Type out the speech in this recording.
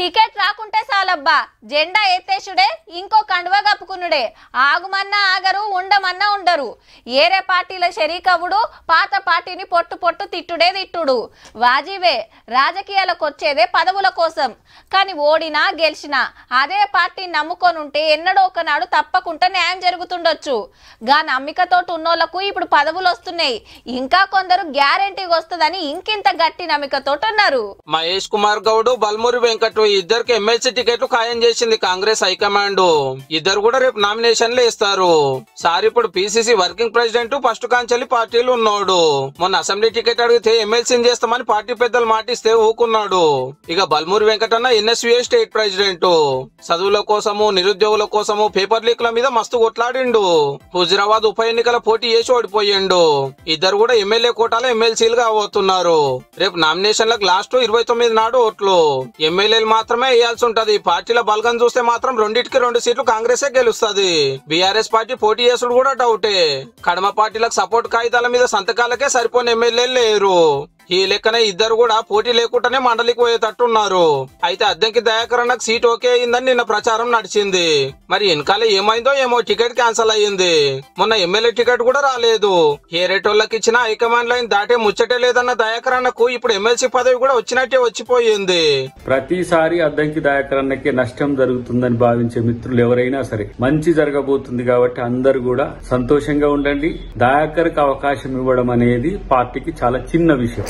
ticket రాకుంటే చాలబ్బా జెండా ఎత్తేసుడే ఇంకో కండువ కప్పుకునుడే ఆగుమన్నా ఆగరు ఉండమన్నా ఉండరు ఏరే పార్టీల షరీకవుడు పాత పార్టీని పొట్టు పొట్టు తిట్టుడే తిట్టుడు వాజీవే రాజకీయాలకు వచ్చేదే పదవుల కోసం కానీ ఓడినా గెలిచినా అదే పార్టీని నమ్ముకొనుంటే ఎన్నడో ఒకనాడు తప్పకుండా న్యాయం జరుగుతుండొచ్చు గా నమ్మికతోటి ఉన్నోళ్లకు ఇప్పుడు పదవులు వస్తున్నాయి ఇంకా కొందరు గ్యారెంటీగా వస్తుందని ఇంకింత గట్టి నమ్మికతోటి ఉన్నారు మహేష్ కుమార్ గౌడ్ బల్మూరి వెంకట్ ఇద్దరికి ఎమ్మెల్సీ టికెట్లు ఖాయం చేసింది కాంగ్రెస్ హైకమాండ్ ఇద్దరు కూడా రేపు నామినేషన్లు ఇస్తారు సార్ ఇప్పుడు పిసిసి వర్కింగ్ ప్రెసిడెంట్ ఫస్ట్ కాంచెల్లి పార్టీలు ఉన్నాడు మొన్న అసెంబ్లీ టికెట్ అడిగితే ఎమ్మెల్సీని చేస్తామని పార్టీ పెద్దలు మాటిస్తే ఊకున్నాడు ఇక Balmuri Venkatanna NSUA state president చదువుల కోసము నిరుద్యోగుల కోసము పేపర్ లీక్ల మీద మస్తు కొట్లాడిండు హుజరాబాద్ ఉప ఎన్నికల పోటీ చేసి ఓడిపోయిండు ఇద్దరు కూడా ఎమ్మెల్యే కోటాలో ఎమ్మెల్సీలుగా అవుతున్నారు రేపు నామినేషన్లకు లాస్ట్ 29 నాడు ఓట్లు ఎమ్మెల్యేలు మాత్రమే వేయాల్సి ఉంటది పార్టీల బలగం చూస్తే మాత్రం 2కి 2 సీట్లు కాంగ్రెసే గెలుస్తుంది బీఆర్ఎస్ పార్టీ పోటీ చేసుడు కూడా డౌటే కడమ పార్టీలకు సపోర్ట్ కాగితాల మీద సంతకాలకే సరిపోని ఎమ్మెల్యేలు లేరు ఈ లెక్కన ఇద్దరు కూడా పోటీ లేకుండానే మండలికి పోయేటట్టున్నారు అయితే అద్దంకి దయాకరణకు సీట్ ఓకే అయిందని నిన్న ప్రచారం నడిచింది మరి వెనకాల ఏమైందో ఏమో టికెట్ క్యాన్సల్ అయ్యింది మొన్న ఎమ్మెల్యే టికెట్ కూడా రాలేదు ఏరేటోళ్ళకి ఇచ్చిన హైకమాండ్ లైన్ దాటే ముచ్చటే లేదన్న దయాకరణకు ఇప్పుడు ఎమ్మెల్సీ పదవి కూడా వచ్చినట్టే వచ్చిపోయింది ప్రతిసారి అద్దంకి దయాకరణకి నష్టం జరుగుతుందని భావించే మిత్రులు ఎవరైనా సరే మంచి జరగబోతుంది కాబట్టి అందరూ కూడా సంతోషంగా ఉండండి దయాకర్కి అవకాశం ఇవ్వడం అనేది పార్టీకి చాలా చిన్న విషయం